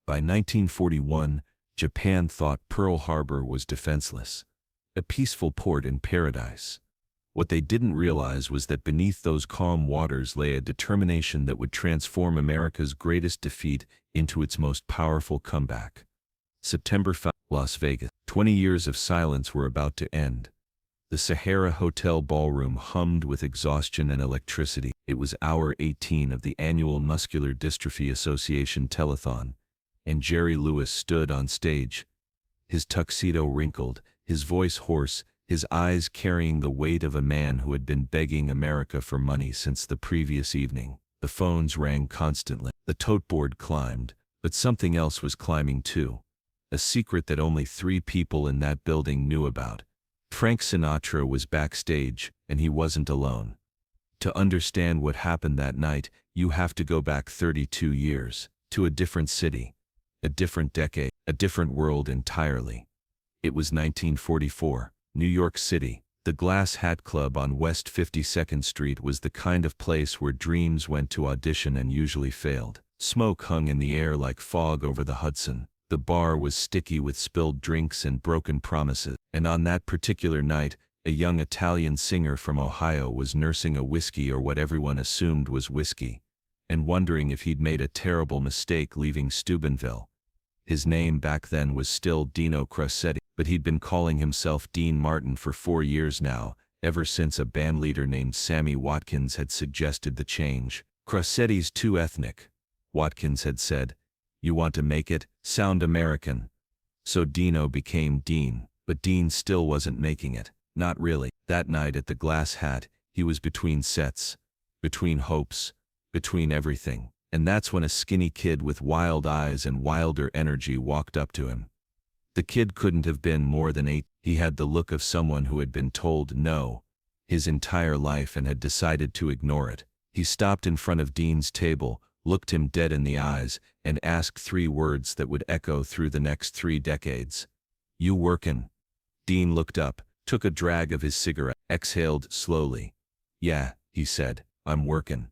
By 1941, Japan thought Pearl Harbor was defenseless, a peaceful port in paradise. What they didn't realize was that beneath those calm waters lay a determination that would transform America's greatest defeat into its most powerful comeback. September 5, Las Vegas. 20 years of silence were about to end. The Sahara Hotel ballroom hummed with exhaustion and electricity. It was hour 18 of the annual Muscular Dystrophy Association telethon, and Jerry Lewis stood on stage, his tuxedo wrinkled, his voice hoarse, his eyes carrying the weight of a man who had been begging America for money since the previous evening. The phones rang constantly. The tote board climbed, but something else was climbing too. A secret that only 3 people in that building knew about. Frank Sinatra was backstage, and he wasn't alone. To understand what happened that night, you have to go back 32 years, to a different city, a different decade, a different world entirely. It was 1944, New York City. The Glass Hat Club on West 52nd Street was the kind of place where dreams went to audition and usually failed. Smoke hung in the air like fog over the Hudson. The bar was sticky with spilled drinks and broken promises, and on that particular night, a young Italian singer from Ohio was nursing a whiskey, or what everyone assumed was whiskey, and wondering if he'd made a terrible mistake leaving Steubenville. His name back then was still Dino Crossetti, but he'd been calling himself Dean Martin for 4 years now, ever since a bandleader named Sammy Watkins had suggested the change. Crossetti's too ethnic, Watkins had said. You want to make it sound American. So Dino became Dean, but Dean still wasn't making it. Not really. That night at the Glass Hat, he was between sets, between hopes, between everything. And that's when a skinny kid with wild eyes and wilder energy walked up to him. The kid couldn't have been more than 8. He had the look of someone who had been told no his entire life and had decided to ignore it. He stopped in front of Dean's table, looked him dead in the eyes, and asked 3 words that would echo through the next 3 decades. You workin'? Dean looked up, took a drag of his cigarette, exhaled slowly. Yeah, he said, I'm workin'.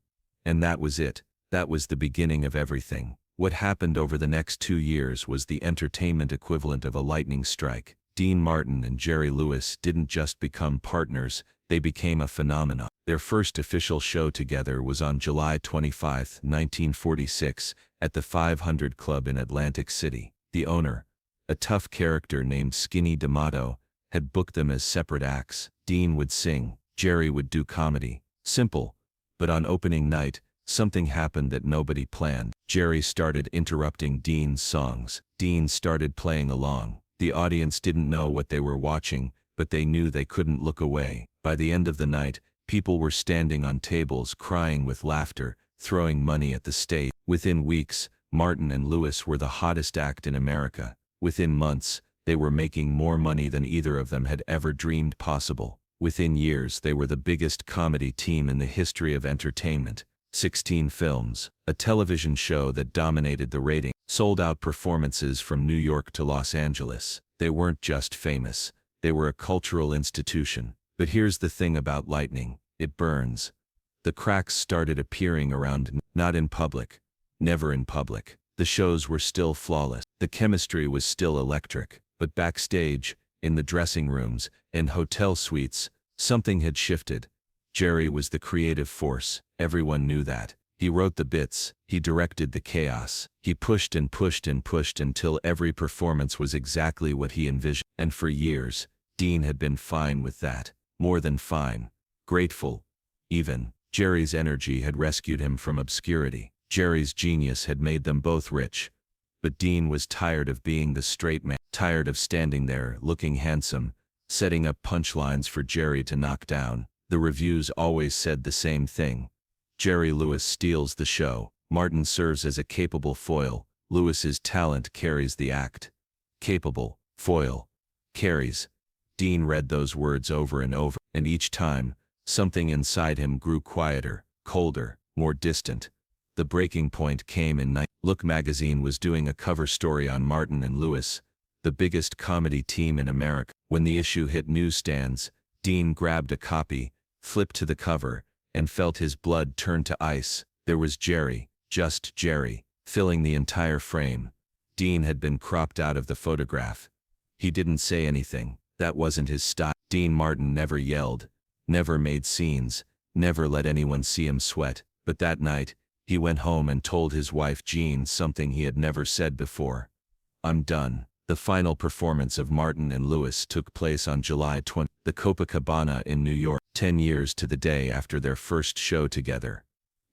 And that was it. That was the beginning of everything. What happened over the next 2 years was the entertainment equivalent of a lightning strike. Dean Martin and Jerry Lewis didn't just become partners, they became a phenomenon. Their first official show together was on July 25, 1946, at the 500 Club in Atlantic City. The owner, a tough character named Skinny D'Amato, had booked them as separate acts. Dean would sing, Jerry would do comedy. Simple. But on opening night, something happened that nobody planned. Jerry started interrupting Dean's songs. Dean started playing along. The audience didn't know what they were watching, but they knew they couldn't look away. By the end of the night, people were standing on tables crying with laughter, throwing money at the stage. Within weeks, Martin and Lewis were the hottest act in America. Within months, they were making more money than either of them had ever dreamed possible. Within years, they were the biggest comedy team in the history of entertainment. 16 films, a television show that dominated the rating, sold-out performances from New York to Los Angeles. They weren't just famous, they were a cultural institution. But here's the thing about lightning, it burns. The cracks started appearing around, not in public, never in public. The shows were still flawless, the chemistry was still electric, but backstage, in the dressing rooms, and hotel suites, something had shifted. Jerry was the creative force, everyone knew that. He wrote the bits, he directed the chaos, he pushed and pushed and pushed until every performance was exactly what he envisioned. And for years, Dean had been fine with that. More than fine. Grateful. Even. Jerry's energy had rescued him from obscurity. Jerry's genius had made them both rich. But Dean was tired of being the straight man, tired of standing there, looking handsome, setting up punchlines for Jerry to knock down. The reviews always said the same thing. Jerry Lewis steals the show. Martin serves as a capable foil. Lewis's talent carries the act. Capable, foil, carries. Dean read those words over and over, and each time, something inside him grew quieter, colder, more distant. The breaking point came in Look magazine was doing a cover story on Martin and Lewis, the biggest comedy team in America. When the issue hit newsstands, Dean grabbed a copy, flipped to the cover, and felt his blood turn to ice. There was Jerry, just Jerry, filling the entire frame. Dean had been cropped out of the photograph. He didn't say anything. That wasn't his style. Dean Martin never yelled, never made scenes, never let anyone see him sweat. But that night, he went home and told his wife Jean something he had never said before. "I'm done." The final performance of Martin and Lewis took place on July 20, the Copacabana in New York, 10 years to the day after their first show together.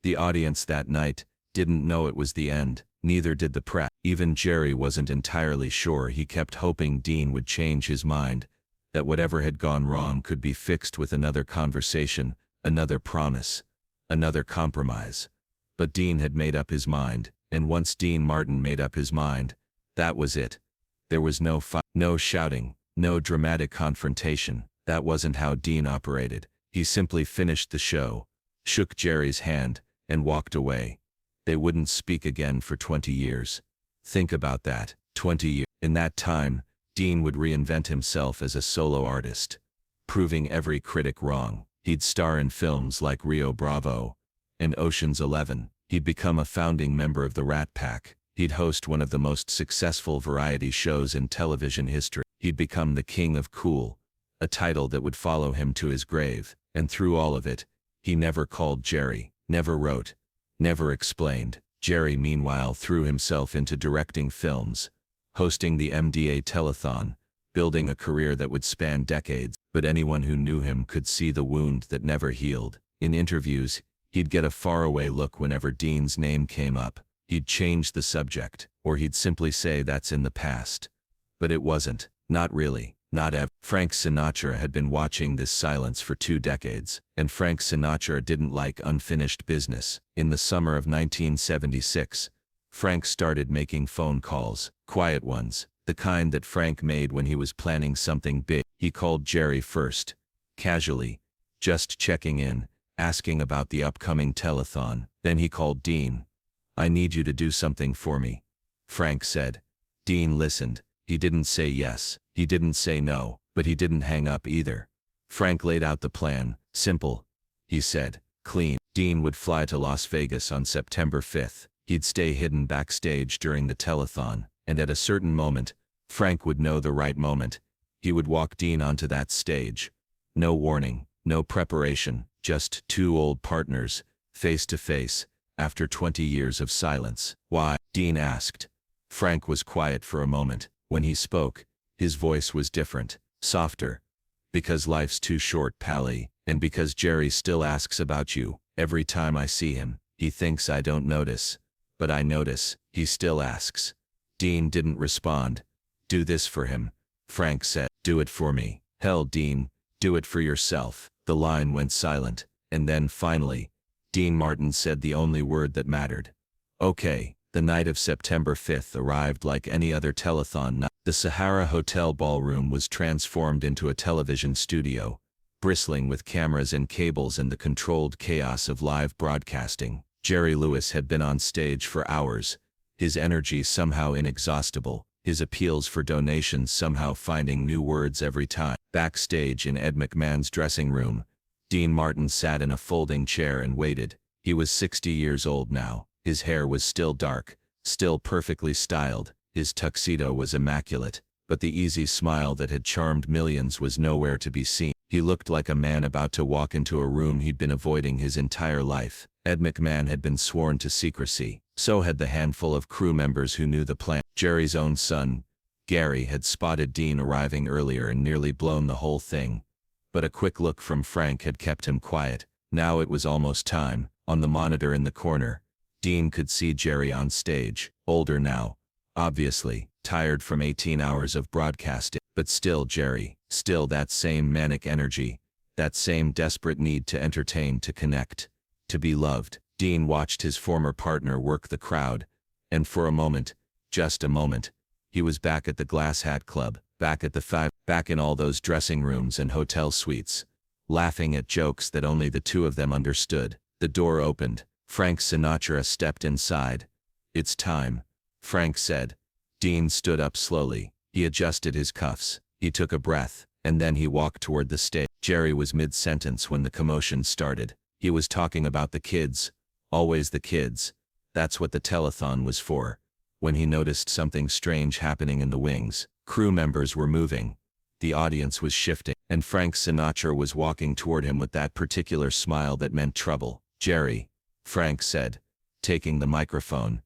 The audience that night didn't know it was the end, neither did the press. Even Jerry wasn't entirely sure. He kept hoping Dean would change his mind, that whatever had gone wrong could be fixed with another conversation, another promise, another compromise. But Dean had made up his mind, and once Dean Martin made up his mind, that was it. There was no fight, no shouting, no dramatic confrontation. That wasn't how Dean operated. He simply finished the show, shook Jerry's hand, and walked away. They wouldn't speak again for 20 years. Think about that, 20 years. In that time, Dean would reinvent himself as a solo artist, proving every critic wrong. He'd star in films like Rio Bravo and Ocean's 11. He'd become a founding member of the Rat Pack. He'd host one of the most successful variety shows in television history. He'd become the King of Cool, a title that would follow him to his grave. And through all of it, he never called Jerry, never wrote, never explained. Jerry, meanwhile, threw himself into directing films, hosting the MDA telethon, building a career that would span decades. But anyone who knew him could see the wound that never healed. In interviews, he'd get a faraway look whenever Dean's name came up. He'd change the subject, or he'd simply say that's in the past. But it wasn't, not really, not ever. Frank Sinatra had been watching this silence for 2 decades, and Frank Sinatra didn't like unfinished business. In the summer of 1976, Frank started making phone calls, quiet ones, the kind that Frank made when he was planning something big. He called Jerry first, casually, just checking in, asking about the upcoming telethon. Then he called Dean. "I need you to do something for me," Frank said. Dean listened. He didn't say yes, he didn't say no, but he didn't hang up either. Frank laid out the plan. "Simple," he said. "Clean." Dean would fly to Las Vegas on September 5th. He'd stay hidden backstage during the telethon, and at a certain moment, Frank would know the right moment. He would walk Dean onto that stage. No warning, no preparation, just 2 old partners, face to face, after 20 years of silence. "Why?" Dean asked. Frank was quiet for a moment. When he spoke, his voice was different, softer. "Because life's too short, Pally, and because Jerry still asks about you. Every time I see him, he thinks I don't notice. But I notice, he still asks." Dean didn't respond. "Do this for him," Frank said. "Do it for me." "Hell, Dean, do it for yourself." The line went silent, and then finally, Dean Martin said the only word that mattered. "Okay." The night of September 5th arrived like any other telethon night. The Sahara Hotel ballroom was transformed into a television studio, bristling with cameras and cables and the controlled chaos of live broadcasting. Jerry Lewis had been on stage for hours, his energy somehow inexhaustible, his appeals for donations somehow finding new words every time. Backstage in Ed McMahon's dressing room, Dean Martin sat in a folding chair and waited. He was 60 years old now. His hair was still dark, still perfectly styled. His tuxedo was immaculate, but the easy smile that had charmed millions was nowhere to be seen. He looked like a man about to walk into a room he'd been avoiding his entire life. Ed McMahon had been sworn to secrecy. So had the handful of crew members who knew the plan. Jerry's own son, Gary, had spotted Dean arriving earlier and nearly blown the whole thing. But a quick look from Frank had kept him quiet. Now it was almost time. On the monitor in the corner, Dean could see Jerry on stage, older now, obviously, tired from 18 hours of broadcasting. But still Jerry, still that same manic energy, that same desperate need to entertain, to connect, to be loved. Dean watched his former partner work the crowd, and for a moment, just a moment, he was back at the Glass Hat Club, back at the Five, back in all those dressing rooms and hotel suites, laughing at jokes that only the 2 of them understood. The door opened. Frank Sinatra stepped inside. "It's time," Frank said. Dean stood up slowly. He adjusted his cuffs. He took a breath, and then he walked toward the stage. Jerry was mid-sentence when the commotion started. He was talking about the kids. Always the kids. That's what the telethon was for. when he noticed something strange happening in the wings. Crew members were moving. The audience was shifting, and Frank Sinatra was walking toward him with that particular smile that meant trouble. "Jerry," Frank said, taking the microphone.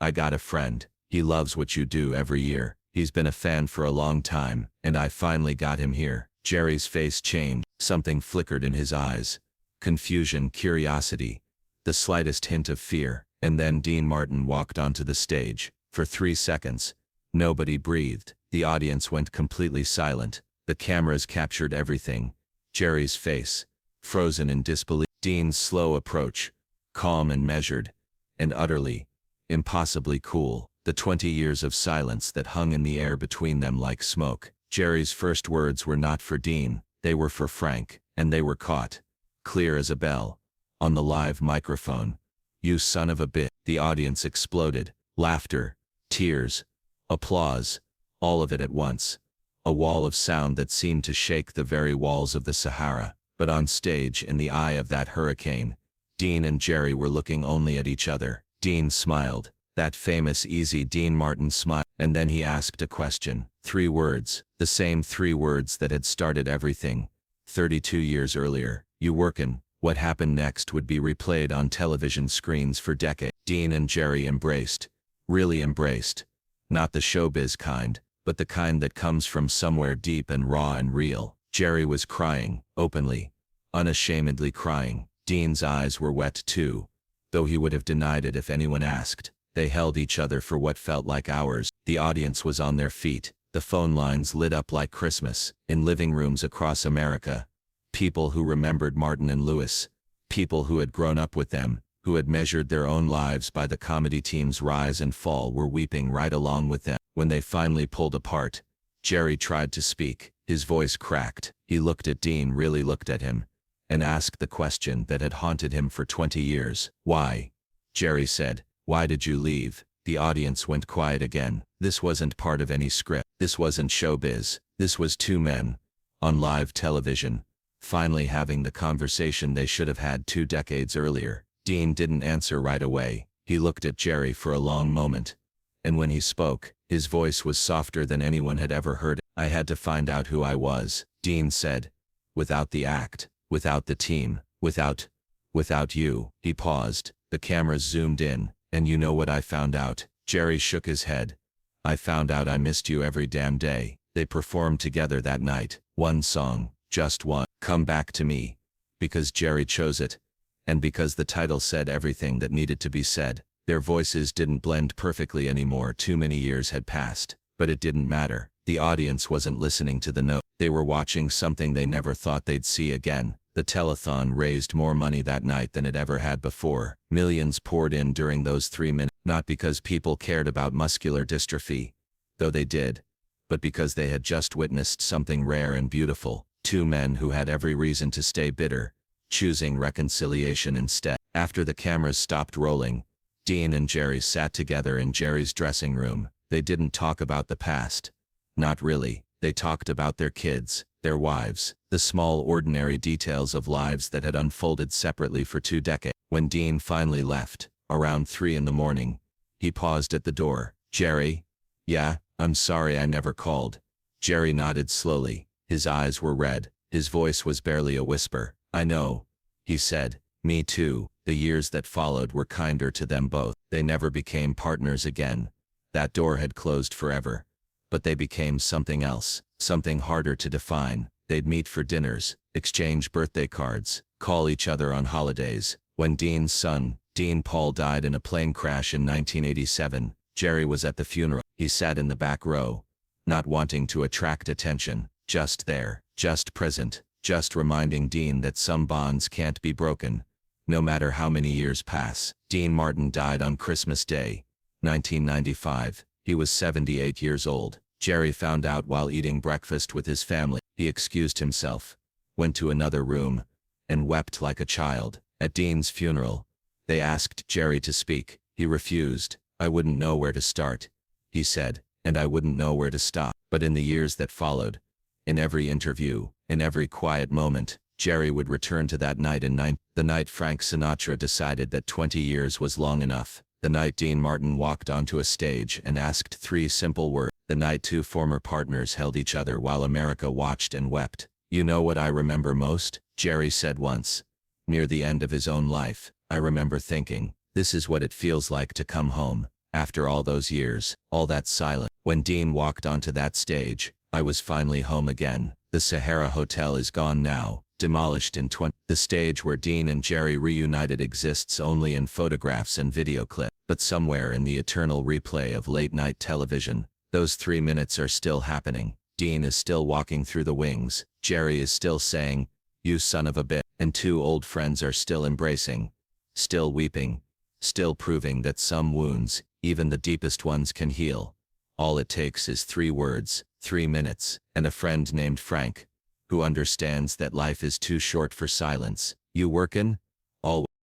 "I got a friend. He loves what you do every year. He's been a fan for a long time, and I finally got him here." Jerry's face changed. Something flickered in his eyes. Confusion, curiosity, the slightest hint of fear. And then Dean Martin walked onto the stage. For 3 seconds, nobody breathed. The audience went completely silent. The cameras captured everything. Jerry's face, frozen in disbelief. Dean's slow approach, calm and measured, and utterly, impossibly cool. The 20 years of silence that hung in the air between them like smoke. Jerry's first words were not for Dean, they were for Frank, and they were caught, clear as a bell, on the live microphone. "You son of a bitch." The audience exploded. Laughter, tears, applause, all of it at once. A wall of sound that seemed to shake the very walls of the Sahara. But on stage, in the eye of that hurricane, Dean and Jerry were looking only at each other. Dean smiled, that famous easy Dean Martin smile, and then he asked a question. 3 words, the same 3 words that had started everything. 32 years earlier. "You workin'?" What happened next would be replayed on television screens for decades. Dean and Jerry embraced. Really embraced. Not the showbiz kind, but the kind that comes from somewhere deep and raw and real. Jerry was crying, openly, unashamedly crying. Dean's eyes were wet too, though he would have denied it if anyone asked. They held each other for what felt like hours. The audience was on their feet. The phone lines lit up like Christmas. In living rooms across America, people who remembered Martin and Lewis, people who had grown up with them, who had measured their own lives by the comedy team's rise and fall, were weeping right along with them. When they finally pulled apart, Jerry tried to speak. His voice cracked. He looked at Dean, really looked at him, and asked the question that had haunted him for 20 years. "Why?" Jerry said. "Why did you leave?" The audience went quiet again. This wasn't part of any script. This wasn't showbiz. This was 2 men, on live television, finally having the conversation they should have had 2 decades earlier. Dean didn't answer right away. He looked at Jerry for a long moment, and when he spoke, his voice was softer than anyone had ever heard it. "I had to find out who I was," Dean said. "Without the act, without the team, without you." He paused. The cameras zoomed in. "And you know what I found out?" Jerry shook his head. "I found out I missed you every damn day." They performed together that night. One song, just one, "Come Back to Me," because Jerry chose it, and because the title said everything that needed to be said. Their voices didn't blend perfectly anymore. Too many years had passed. But it didn't matter. The audience wasn't listening to the note. They were watching something they never thought they'd see again. The telethon raised more money that night than it ever had before. Millions poured in during those 3 minutes, not because people cared about muscular dystrophy, though they did, but because they had just witnessed something rare and beautiful. 2 men who had every reason to stay bitter, choosing reconciliation instead. After the cameras stopped rolling, Dean and Jerry sat together in Jerry's dressing room. They didn't talk about the past. Not really. They talked about their kids, their wives, the small ordinary details of lives that had unfolded separately for 2 decades. When Dean finally left, around 3 in the morning, he paused at the door. "Jerry?" "Yeah, I'm sorry I never called." Jerry nodded slowly. His eyes were red. His voice was barely a whisper. "I know," he said. "Me too." The years that followed were kinder to them both. They never became partners again. That door had closed forever. But they became something else, something harder to define. They'd meet for dinners, exchange birthday cards, call each other on holidays. When Dean's son, Dean Paul, died in a plane crash in 1987, Jerry was at the funeral. He sat in the back row, not wanting to attract attention, just there, just present, just reminding Dean that some bonds can't be broken, no matter how many years pass. Dean Martin died on Christmas Day, 1995. He was 78 years old. Jerry found out while eating breakfast with his family. He excused himself, went to another room, and wept like a child. At Dean's funeral, they asked Jerry to speak. He refused. "I wouldn't know where to start," he said, "and I wouldn't know where to stop." But in the years that followed, in every interview, in every quiet moment, Jerry would return to that night the night Frank Sinatra decided that 20 years was long enough. The night Dean Martin walked onto a stage and asked three simple words. The night two former partners held each other while America watched and wept. "You know what I remember most?" Jerry said once. Near the end of his own life, "I remember thinking, this is what it feels like to come home. After all those years, all that silence." When Dean walked onto that stage, "I was finally home again. The Sahara Hotel is gone now, demolished in 20." The stage where Dean and Jerry reunited exists only in photographs and video clips. But somewhere in the eternal replay of late-night television, those 3 minutes are still happening. Dean is still walking through the wings. Jerry is still saying, "You son of a bitch." And two old friends are still embracing, still weeping, still proving that some wounds, even the deepest ones, can heal. All it takes is 3 words, 3 minutes, and a friend named Frank, who understands that life is too short for silence. "You workin'?"